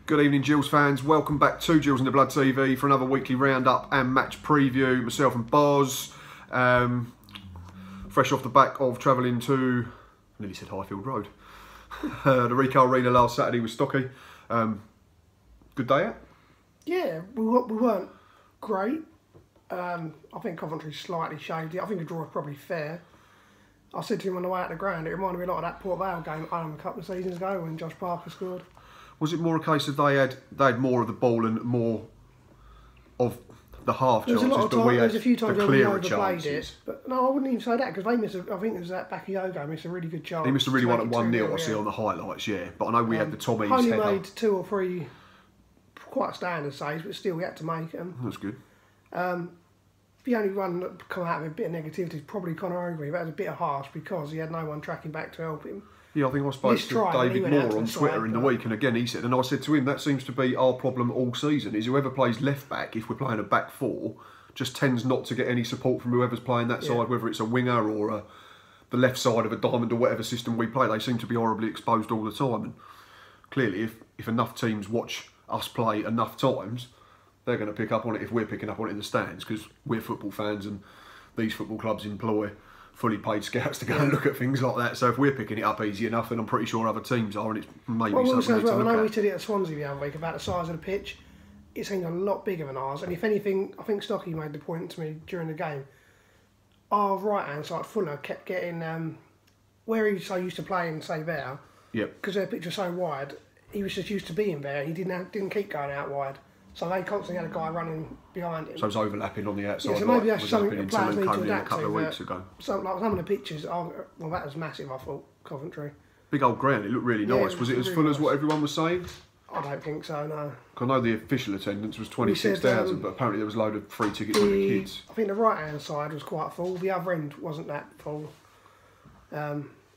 Good evening, Gills fans. Welcome back to Gills in the Blood TV for another weekly roundup and match preview. Myself and Boz, fresh off the back of travelling to, I nearly said Highfield Road, the Rico Arena last Saturday with Stocky. Good day out? Yeah, we weren't great. I think Coventry slightly shaved it. I think a draw was probably fair. I said to him on the way out the ground, it reminded me a lot of that Port Vale game at home a couple of seasons ago when Josh Parker scored. Was it more a case of they had more of the ball and more of the half chances, but we had a few times the we clearer overplayed chances? it. But no, I wouldn't even say that because they missed. I think it was that Bakayoko missed a really good chance. He missed a really one at 1-0. I see on the highlights, yeah. But I know we had the Tommy's only header. made 2 or 3 quite standard saves, but still we had to make them. That's good. The only one that come out of a bit of negativity is probably Conor Overy. That was a bit harsh because he had no one tracking back to help him. Yeah, I think I spoke to David Moore on Twitter in the week, and again he said, and I said to him, that seems to be our problem all season, is whoever plays left back, if we're playing a back four, just tends not to get any support from whoever's playing that side, whether it's a winger or the left side of a diamond or whatever system we play. They seem to be horribly exposed all the time, and clearly if enough teams watch us play enough times, they're going to pick up on it if we're picking up on it in the stands, because we're football fans and these football clubs employ fully paid scouts to go and look at things like that. So if we're picking it up easy enough, then I'm pretty sure other teams are, and it's maybe something to look I know at. we said it at Swansea the other week about the size of the pitch. It seems a lot bigger than ours, and if anything, I think Stocky made the point to me during the game. Our right-hand side, Fuller, kept getting, where he was so used to playing, say, there, because their pitch was so wide, he was just used to being there. He didn't keep going out wide. So they constantly had a guy running behind him. So it's overlapping on the outside. Yeah, so maybe that's something the players need to a adapt couple to. of weeks ago. Some of the pictures, well, that was massive, I thought, Coventry. Big old ground, it looked really nice. Was it as full as what everyone was saying? I don't think so, no. I know the official attendance was 26,000, but apparently there was a load of free tickets for the kids. I think the right-hand side was quite full. The other end wasn't that full.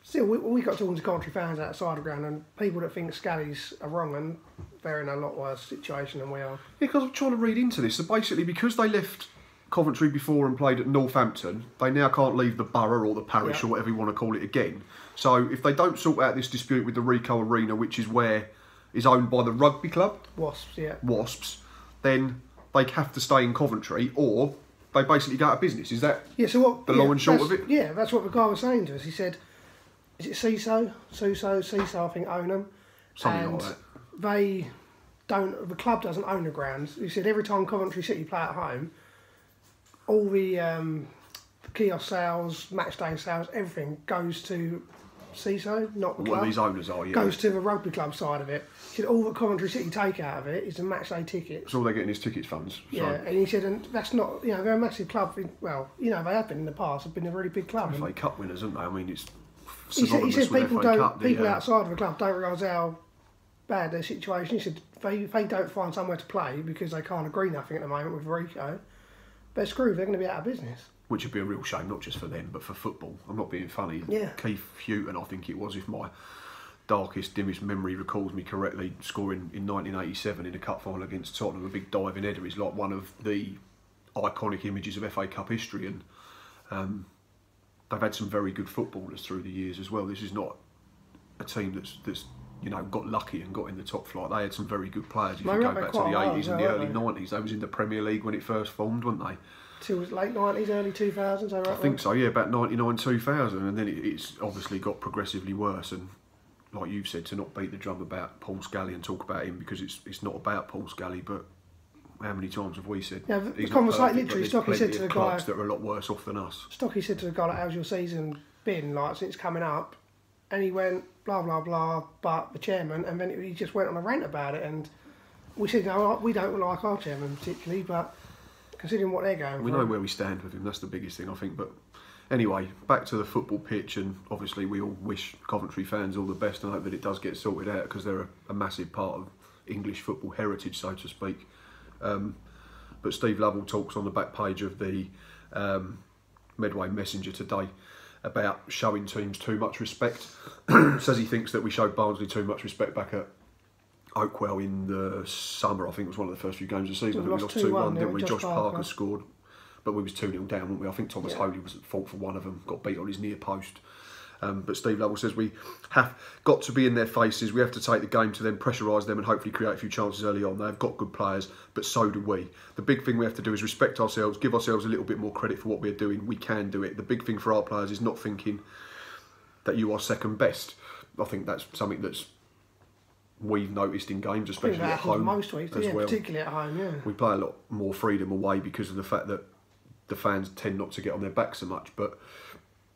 Still, we got talking to Coventry fans outside the ground, and people that think Scallies are wrong, and they're in a lot worse situation than we are. Yeah, because I'm trying to read into this. So basically, because they left Coventry before and played at Northampton, they now can't leave the borough or the parish or whatever you want to call it again. So if they don't sort out this dispute with the Rico Arena, which is owned by the rugby club, Wasps, then they have to stay in Coventry, or they basically go out of business. Is that the long and short of it? Yeah, that's what the guy was saying to us. He said, is it CISO, I think, own them. Something like that. The club doesn't own the grounds. He said every time Coventry City play at home, all the kiosk sales, match day sales, everything goes to CISO, not the club. Well, these owners are, goes to the rugby club side of it. He said all that Coventry City take out of it is the match day tickets. So all they're getting is tickets funds. So. Yeah, and he said, and that's not, they're a massive club. Well, they have been in the past. Have been a really big club. FA Cup winners, aren't they? I mean, it's he said people Cup, outside of the club don't realise how bad their situation is. He said they don't find somewhere to play because they can't agree nothing at the moment with Rico, they're screwed. They're going to be out of business. Which would be a real shame, not just for them, but for football. I'm not being funny. Yeah. Keith Houghton, I think it was, if my darkest, dimmest memory recalls me correctly, scoring in 1987 in a cup final against Tottenham, a big diving header, is like one of the iconic images of FA Cup history, and they've had some very good footballers through the years as well. This is not a team that's got lucky and got in the top flight. They had some very good players. If you go back to the 80s and the early 90s, they was in the Premier League when it first formed, weren't they? Till late 90s, early 2000s, I think so, yeah, about 99, 2000, and then it's obviously got progressively worse. And like you've said, to not beat the drum about Paul Scally and talk about him, because it's not about Paul Scally, but how many times have we said? Yeah, the conversation, literally, Stocky said to the guy that are a lot worse off than us. Stocky said to the guy, like, how's your season been, like, since coming up? And he went, blah, blah, blah, but the chairman, and then he just went on a rant about it, and we said, no, we don't like our chairman particularly, but considering what they're going we know where we stand with him, that's the biggest thing, I think. But anyway, back to the football pitch, and obviously we all wish Coventry fans all the best and hope that it does get sorted out, because they're a massive part of English football heritage, so to speak. But Steve Lovell talks on the back page of the Medway Messenger today about showing teams too much respect. Says he thinks that we showed Barnsley too much respect back at Oakwell in the summer. I think it was one of the first few games of the season. We lost 2-1, didn't we? Josh Parker scored, but we was 2-0 down, weren't we? I think Thomas Holy was at fault for one of them, got beat on his near post. But Steve Lovell says we have got to be in their faces. We have to take the game to them, pressurise them and hopefully create a few chances early on. They've got good players, but so do we. The big thing we have to do is respect ourselves, give ourselves a little bit more credit for what we're doing. We can do it. The big thing for our players is not thinking that you are second best. I think that's something that's we've noticed in games, especially at home most weeks, as well. Particularly at home, yeah. We play a lot more freedom away because of the fact that the fans tend not to get on their back so much, but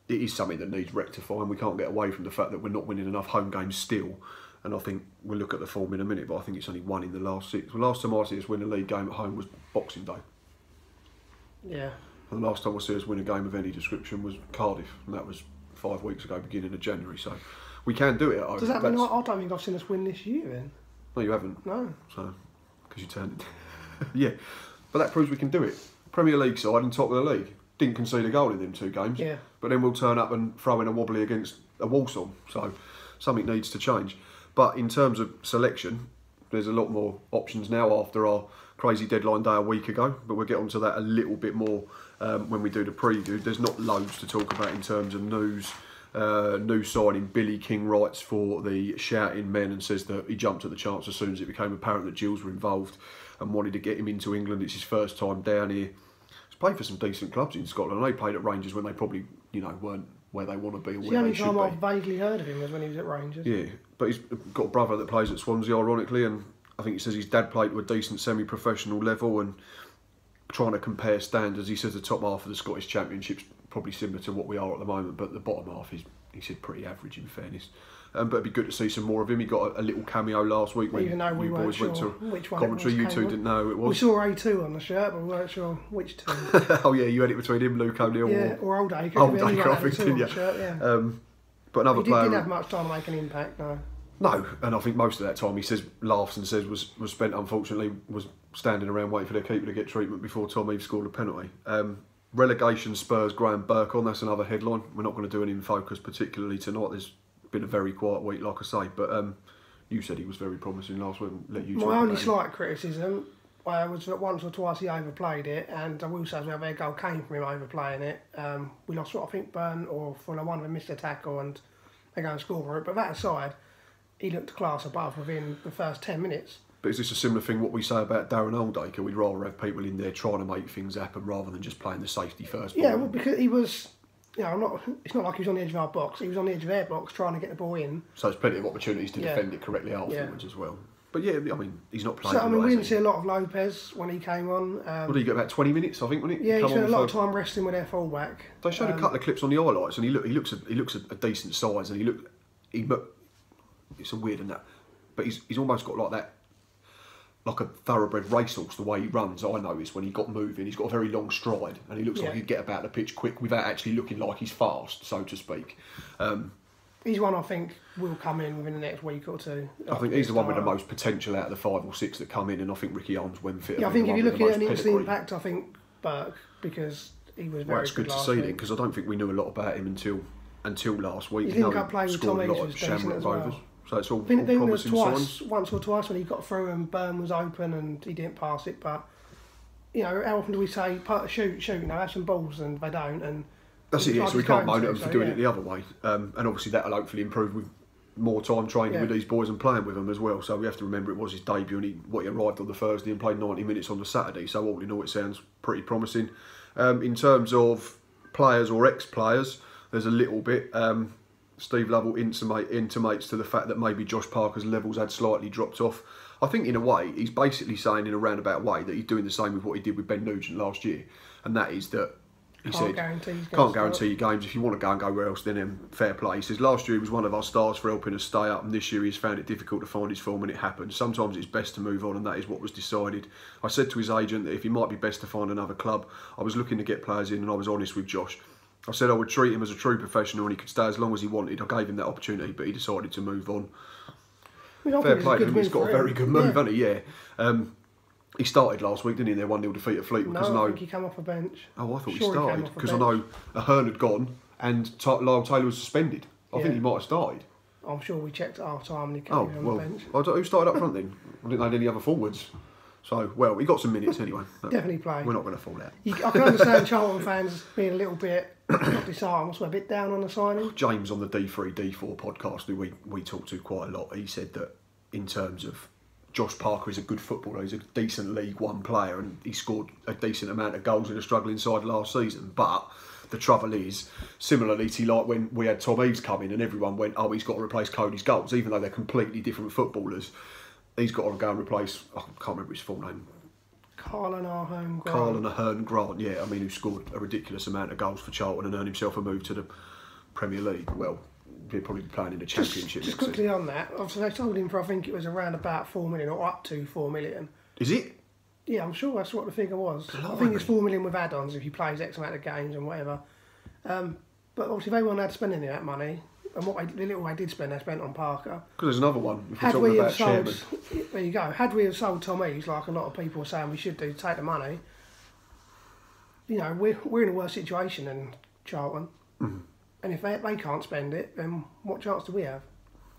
it is something that needs rectifying. We can't get away from the fact that we're not winning enough home games still, and I think we'll look at the form in a minute, but I think it's only 1 in the last 6. The last time I see us win a league game at home was Boxing Day. Yeah. And the last time I see us win a game of any description was Cardiff, and that was 5 weeks ago, beginning of January, so we can do it at home. Does that mean I don't think I've seen us win this year then? No, you haven't. No. So, because you turned it. Yeah, but that proves we can do it. Premier League side and top of the league. Didn't concede a goal in them 2 games. Yeah. But then we'll turn up and throw in a wobbly against a Walsall. So something needs to change. But in terms of selection, there's a lot more options now after our crazy deadline day a week ago. But we'll get onto that a little bit more when we do the preview. There's not loads to talk about in terms of news. New signing, Billy King writes for the Shouting Men and says that he jumped at the chance as soon as it became apparent that Gills were involved and wanted to get him into England. It's his first time down here. He's played for some decent clubs in Scotland. They played at Rangers when they probably, weren't where they want to be or where they should be. The only time I've vaguely heard of him was when he was at Rangers. Yeah, but he's got a brother that plays at Swansea, ironically, and I think he says his dad played to a decent semi-professional level, and trying to compare standards, he says the top half of the Scottish Championship's probably similar to what we are at the moment, but the bottom half is, he said, pretty average in fairness. But it'd be good to see some more of him. He got a little cameo last week when even though we you weren't boys sure went to which one commentary. You two didn't know who it was. We saw A2 on the shirt, but we weren't sure which two. Oh yeah, you had it between him, Luke O'Neill, or Old Acre. Old Acre, I think, didn't you? But another player didn't have much time to make an impact, no. No, and I think most of that time he says laughs and says was spent, unfortunately, was standing around waiting for their keeper to get treatment before Tom Eve scored a penalty. Relegation Spurs Graham Burke on, that's another headline. We're not going to do an in focus particularly tonight. There's been a very quiet week, like I say, but you said he was very promising last week. Let you. My only slight criticism was that once or twice he overplayed it, and I will say as their goal came from him overplaying it. We lost, I think, Burn or Fuller, one of them missed a tackle and they go and score for it. But that aside, he looked a class above within the first 10 minutes. But is this a similar thing what we say about Darren Oldacre? We'd rather have people in there trying to make things happen rather than just playing the safety first ball. Yeah, well, because he was, it's not like he was on the edge of our box. He was on the edge of their box trying to get the ball in. So there's plenty of opportunities to defend it correctly afterwards as well. But yeah, I mean, he's not playing. So, we didn't see a lot of Lopez when he came on. What did he get, about 20 minutes, I think, when he Yeah, he spent a lot of time resting with their fullback. They showed a couple of clips on the highlights, and he looks a decent size, and it's a weird and that, but he's almost got like that, like a thoroughbred racehorse, the way he runs. I noticed when he got moving, he's got a very long stride, and he looks like he'd get about the pitch quick without actually looking like he's fast, so to speak. He's one I think will come in within the next week or two. I think he's the one with the most potential out of the 5 or 6 that come in, and I think Ricky Arms, when fit. Yeah, I think if you're looking at an instant impact, I think Burke, because he was very good. Well, it's good to see him, because I don't think we knew a lot about him until last week. He didn't go playing with Tom Eves, was decent as well. So it's all I think there was signs. once or twice when he got through and Burn was open and he didn't pass it, but how often do we say shoot, have some balls, and they don't, and that's it, so we can't moan at them for doing it the other way. And obviously that'll hopefully improve with more time training with these boys and playing with them as well. So we have to remember it was his debut, and he arrived on the Thursday and played 90 minutes on the Saturday. So all in all, it sounds pretty promising. In terms of players or ex-players, there's a little bit. Steve Lovell intimates to the fact that maybe Josh Parker's levels had slightly dropped off. I think in a way, he's basically saying in a roundabout way that he's doing the same with what he did with Ben Nugent last year. And that is that he said, can't guarantee your games. If you want to go and go where else, then fair play. He says, last year he was one of our stars for helping us stay up, and this year he's found it difficult to find his form, and it happens. Sometimes it's best to move on, and that is what was decided. I said to his agent that if it might be best to find another club, I was looking to get players in, and I was honest with Josh. I said I would treat him as a true professional and he could stay as long as he wanted. I gave him that opportunity, but he decided to move on. Fair play to him. He's got a very good move, hasn't he? Yeah. He started last week, didn't he? Their 1-0 defeat at Fleetwood. No, I think he came off a bench. Oh, I thought he started, because I know Ahern had gone and Lyle Taylor was suspended. I think he might have started. I'm sure we checked at half time and he came on the bench. Who started up front then? I didn't know any other forwards. So, well, he got some minutes anyway. Definitely play. We're not going to fall out. I can understand Charlton fans being a little bit not disarmed, so a bit down on the signing. James on the D3, D4 podcast, who we talked to quite a lot, he said that in terms of Josh Parker is a good footballer, he's a decent League One player, and he scored a decent amount of goals in a struggling side last season. But the trouble is, similarly to like when we had Tom Eaves come in and everyone went, oh, he's got to replace Cody's goals, even though they're completely different footballers. He's got to go and replace, I can't remember his full name. Carlin Ahern Grant, yeah, I mean, who scored a ridiculous amount of goals for Charlton and earned himself a move to the Premier League. Well, he'll probably be playing in the Championship. Just quickly on that, obviously they sold him for, I think it was around about 4 million or up to 4 million. Is it? Yeah, I'm sure that's what the figure was. Blimey. I think it's 4 million with add-ons if he plays X amount of games and whatever. But obviously they weren't allowed to spend any of that money. And the little they did spend, they spent on Parker. Because there's another one. If Had we're we talking have about sold, chairman. there you go. Had we have sold Tom Eaves, like a lot of people are saying we should do, to take the money, you know, we're in a worse situation than Charlton. Mm-hmm. And if they can't spend it, then what chance do we have?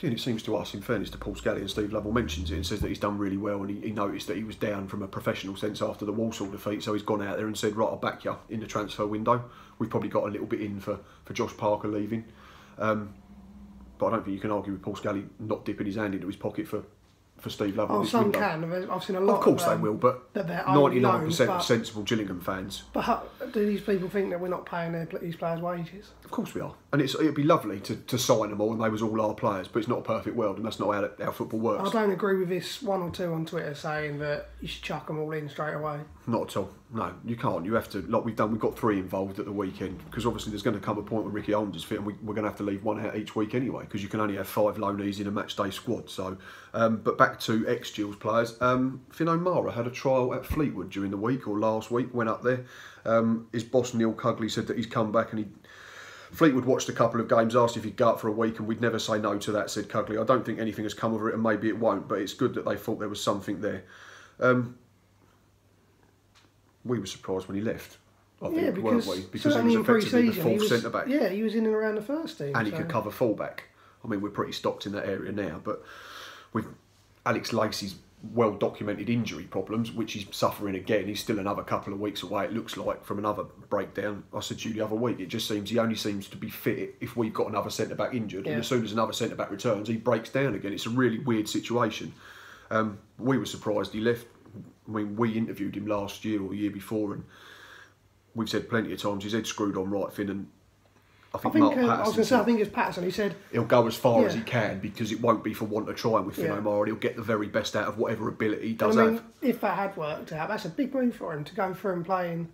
Yeah, and it seems to us, in fairness to Paul Scally, and Steve Lovell mentions it and says that he's done really well, and he noticed that he was down from a professional sense after the Walsall defeat, so he's gone out there and said, right, I'll back you in the transfer window. We've probably got a little bit in for Josh Parker leaving. But I don't think you can argue with Paul Scally not dipping his hand into his pocket for Steve Lovell. Oh, some can. I've seen a lot. Of course they will, but 99% of sensible Gillingham fans. But do these people think that we're not paying these players' wages? Of course we are. And it'd be lovely to sign them all and they was all our players, but it's not a perfect world and that's not how football works. I don't agree with this one or two on Twitter saying that you should chuck them all in straight away. Not at all. No, you can't. You have to, like we've done, we've got 3 involved at the weekend because obviously there's going to come a point when Ricky Owens is fit and we're going to have to leave 1 out each week anyway because you can only have 5 loanees in a match day squad. So, but back to ex-Gills players. Finn O'Mara had a trial at Fleetwood during the week or last week, went up there. His boss Neil Cugley said that he's come back and Fleetwood watched a couple of games, asked if he'd go up for a week and we'd never say no to that, said Cugley. I don't think anything has come of it and maybe it won't, but it's good that they thought there was something there. We were surprised when he left, I think, weren't we? Because he was effectively the 4th centre-back. Yeah, he was in and around the first team. And he could cover full-back. I mean, we're pretty stocked in that area now, but with Alex Lacey's well-documented injury problems, which he's suffering again, he's still another couple of weeks away, it looks like, from another breakdown. I said to you the other week, it just seems he only seems to be fit if we've got another centre-back injured, and as soon as another centre-back returns, he breaks down again. It's a really weird situation. We were surprised he left. I mean, we interviewed him last year or the year before, and we've said plenty of times his head's screwed on right, Finn, and I think Mark Patterson. I was going to say, I think it's Patterson. He said he'll go as far as he can because it won't be for want of trying with Finn O'Mara. And he'll get the very best out of whatever ability he does have. If that had worked out, that's a big move for him to go from playing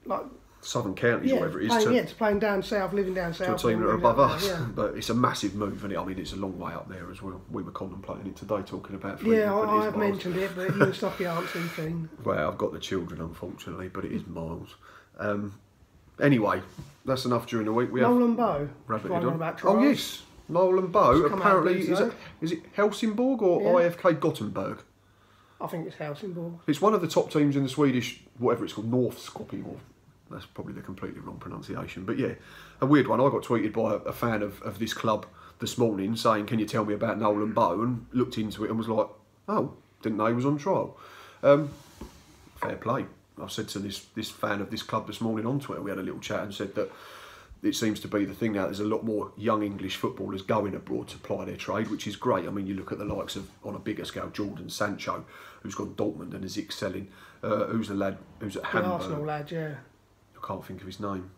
like Southern Counties or whatever it is to playing down south, living down south to a team that are above us. Yeah. But it's a massive move, and I mean it's a long way up there as well. We were contemplating it today, talking about Fleetwood. Yeah, I have mentioned it, but you and Stocky aren't too keen. Well, I've got the children, unfortunately, but it is miles. Anyway, that's enough during the week. We Nolan Bow. Oh yes, Nolan Bow. Apparently, is it Helsingborg or IFK Gothenburg? I think it's Helsingborg. It's one of the top teams in the Swedish, whatever it's called, Northskopje. That's probably the completely wrong pronunciation. But yeah, a weird one. I got tweeted by a fan of this club this morning saying, can you tell me about Nolan Bow? And looked into it and was like, oh, didn't know he was on trial. Fair play. I said to this fan of this club this morning on Twitter, we had a little chat and said that it seems to be the thing now. There's a lot more young English footballers going abroad to ply their trade, which is great. I mean, you look at the likes of, on a bigger scale, Jordan Sancho, who's gone Dortmund and is excelling. Who's the lad who's at Hamburg? Arsenal lad, yeah. I can't think of his name.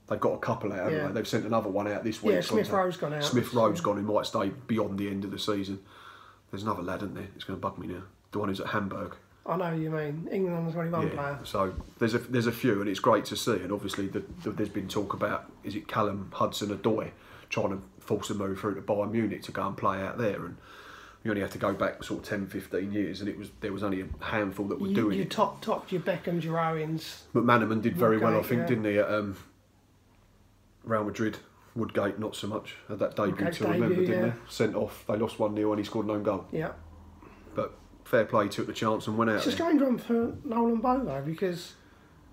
They've got a couple out, haven't they? They've sent another one out this week. Yeah, Smith Rowe's gone out. Smith Rowe's gone. He might stay beyond the end of the season. There's another lad, isn't there? It's going to bug me now. The one who's at Hamburg. I know what you mean. England under 21 player. So there's a few, and it's great to see. And obviously, there's been talk about, is it Callum Hudson-Odoi trying to force a move through to Bayern Munich to go and play out there, and you only have to go back sort of 10, 15 years, and there was only a handful that were doing it. You topped your Beckham, your Owens. McManaman did very well, I think, didn't he, at Real Madrid. Woodgate, not so much. Had that debut to remember, didn't they? Sent off. They lost 1-0 and he scored an own goal. Yeah. But fair play, took the chance and went out. It's a strange one for Nolan Bow, though, because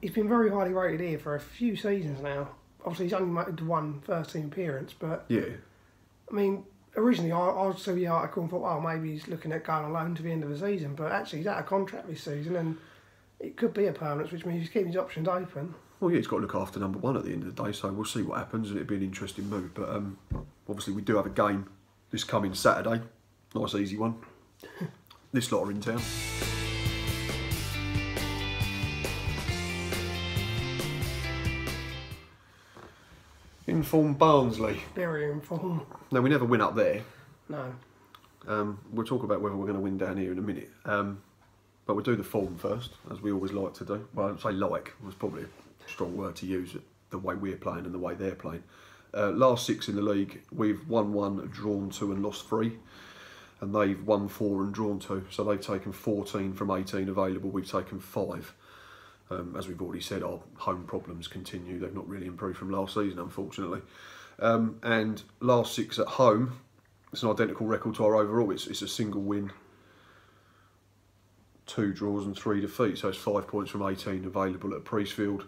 he's been very highly rated here for a few seasons now. Obviously, he's only made one first-team appearance, but... Yeah. I mean, originally I saw the article and thought, oh, maybe he's looking at going on loan to the end of the season, but actually he's out of contract this season and it could be a permanence, which means he's keeping his options open. Well, yeah, he's got to look after number one at the end of the day, so we'll see what happens, and it'll be an interesting move. But obviously we do have a game this coming Saturday. Nice easy one. This lot are in town. In form Barnsley. Very in form. Now, we never win up there. No. We'll talk about whether we're going to win down here in a minute. But we'll do the form first, as we always like to do. Well, I'd say like was probably a strong word to use, the way we're playing and the way they're playing. Last 6 in the league, we've won 1, drawn 2 and lost 3. And they've won 4 and drawn 2. So they've taken 14 from 18 available, we've taken 5. As we've already said, our home problems continue. They've not really improved from last season, unfortunately. And last 6 at home, it's an identical record to our overall. It's a single win, 2 draws and 3 defeats. So it's 5 points from 18 available at Priestfield.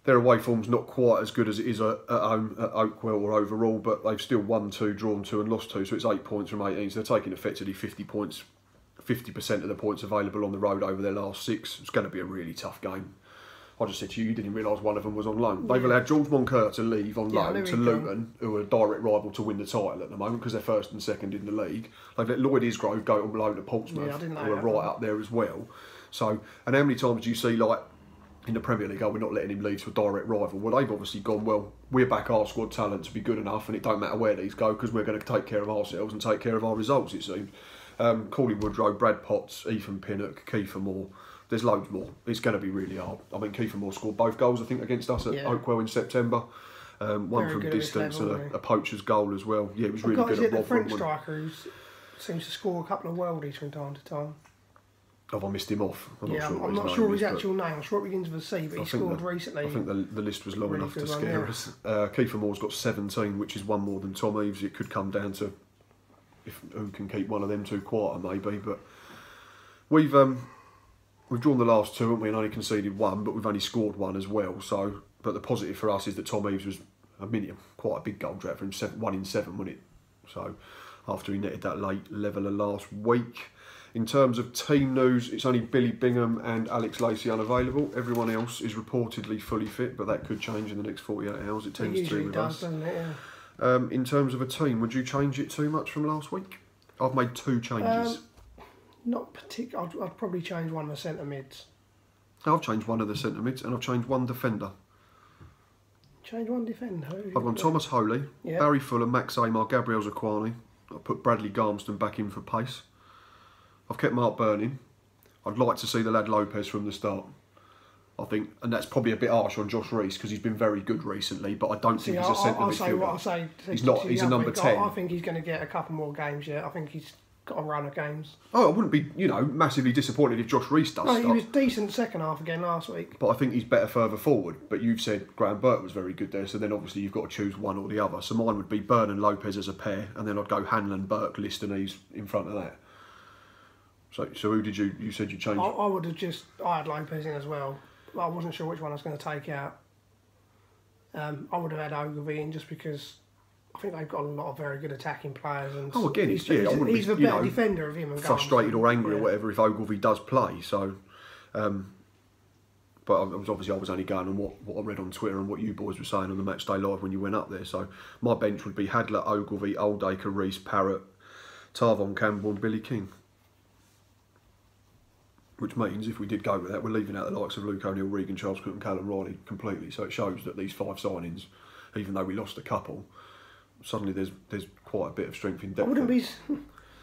Their away form's not quite as good as it is at home at Oakwell or overall, but they've still won 2, drawn 2 and lost 2. So it's 8 points from 18. So they're taking effectively 50 points. 50% of the points available on the road over their last 6. It's going to be a really tough game. I just said to you, you didn't realise one of them was on loan. They've allowed George Moncur to leave on loan to Luton, who are a direct rival to win the title at the moment because they're first and second in the league. They've let Lloyd Isgrove go on loan to Portsmouth, who are right up there as well. So, and how many times do you see, like, in the Premier League, we're not letting him leave to a direct rival? Well, they've obviously gone, well, we're back our squad talent to be good enough, and it don't matter where these go because we're going to take care of ourselves and take care of our results, it seems. Corley Woodrow, Brad Potts, Ethan Pinnock, Kiefer Moore. There's loads more. It's going to be really hard. I mean, Kiefer Moore scored both goals, I think, against us at Oakwell in September. One very from distance and a poacher's goal as well. Yeah, it was really good at the French striker who seems to score a couple of worldies from time to time. Have I missed him off? I'm not sure his actual name. I'm sure it begins with a C, but he scored recently. I think the list was long enough to scare us. Kiefer Moore's got 17, which is 1 more than Tom Eaves. It could come down to who can keep one of them 2 quieter, maybe. But we've drawn the last 2, haven't we, and only conceded 1, but we've only scored 1 as well. So, but the positive for us is that Tom Eaves was quite a big goal drought for him, 1 in 7, wasn't it? So, after he netted that late leveller last week. In terms of team news, it's only Billy Bingham and Alex Lacey unavailable. Everyone else is reportedly fully fit, but that could change in the next 48 hours. It tends to with us. Doesn't it? In terms of a team, would you change it too much from last week? I've made 2 changes. Not particularly. I'd probably change one of the centre mids. I've changed one of the centre mids and I've changed 1 defender. Change 1 defender? I've gone Thomas Holy, Barry Fuller, Max Amar, Gabriel Zaquani. I've put Bradley Garmston back in for pace. I've kept Mark Burning. I'd like to see the lad Lopez from the start. I think, and that's probably a bit harsh on Josh Reese because he's been very good recently, but I don't think he's a centre midfielder. He's not. He's a number 10. I think he's going to get a couple more games yet. I think he's got a run of games. Oh, I wouldn't be, massively disappointed if Josh Reese does start. He was decent second half again last week. But I think he's better further forward. But you've said Graham Burke was very good there, so then obviously you've got to choose one or the other. So mine would be Byrne and Lopez as a pair, and then I'd go Hanlon, Burke, Listanese in front of that. So who did you said you changed? I would have I had Lopez in as well. I wasn't sure which one I was going to take out. I would have had Ogilvie in just because I think they've got a lot of very good attacking players. And he's the better defender of him. And frustrated or angry or whatever if Ogilvie does play. So, but I was only going on what I read on Twitter and what you boys were saying on the Matchday Live when you went up there. So my bench would be Hadler, Ogilvie, Oldacre, Reese, Parrott, Tarvon Campbell and Billy King. Which means, if we did go with that, we're leaving out the likes of Luke O'Neill, Regan Charles Cook and Callum Riley completely. So it shows that these 5 signings, even though we lost a couple, suddenly there's quite a bit of strength in depth.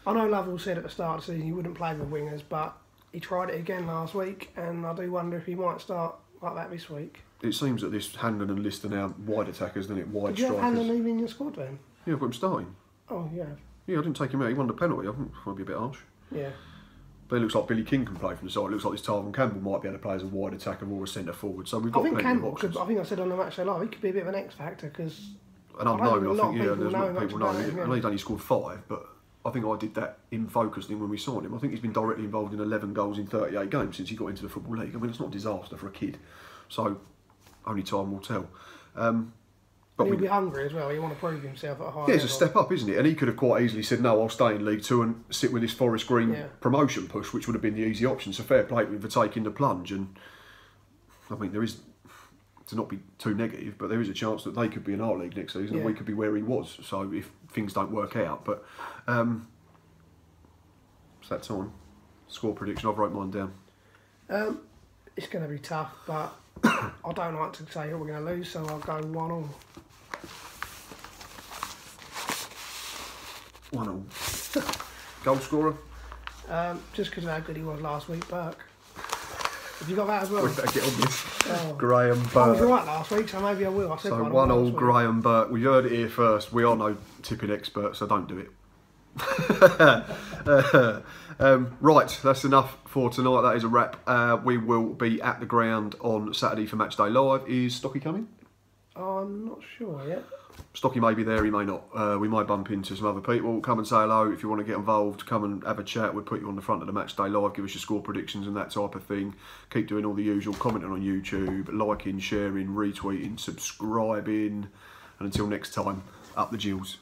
I know Lovell said at the start of the season he wouldn't play with wingers, but he tried it again last week, and I do wonder if he might start like that this week. It seems that this Hanlon and List are now wide attackers, than it wide strikers. Did you have Hanlon leaving your squad then? Yeah, I've got him starting. Oh, yeah. Yeah, I didn't take him out. He won the penalty. I think it might be a bit harsh. Yeah. But it looks like Billy King can play from the side. It looks like this Tarvon Campbell might be able to play as a wide attacker or a centre forward. So we've got plenty of options. I think I said on the Matchday Live, he could be a bit of an X factor because an unknown. I think there's a lot of people know him. I know he's only scored 5, but I think I did that in focusing when we signed him. I think he's been directly involved in 11 goals in 38 games since he got into the Football League. I mean, it's not a disaster for a kid. So only time will tell. But he'll be hungry as well. He want to prove himself at a high level. Yeah, it's a step up, isn't it? And he could have quite easily said, no, I'll stay in League Two and sit with this Forest Green promotion push, which would have been the easy option. So fair play to him for taking the plunge. And I mean, there is, to not be too negative, but there is a chance that they could be in our league next season and we could be where he was. So if things don't work out. But it's that time. Score prediction, I've wrote mine down. It's going to be tough, but I don't like to say who we're going to lose, so I'll go 1-1. 1-1. Goal scorer? Just because of how good he was last week, Burke. Have you got that as well? We better get on this. Graham Burke. I was right last week, so maybe I will. I said so 1-1 Graham Burke. We heard it here first. We are no tipping experts, so don't do it. Right, that's enough for tonight. That is a wrap. We will be at the ground on Saturday for Matchday Live. Is Stocky coming? I'm not sure yet. Stocky may be there, he may not. We might bump into some other people. Come and say hello if you want to get involved. Come and have a chat. We'll put you on the front of the Matchday Live. Give us your score predictions and that type of thing. Keep doing all the usual. Commenting on YouTube, liking, sharing, retweeting, subscribing. And until next time, up the Gills.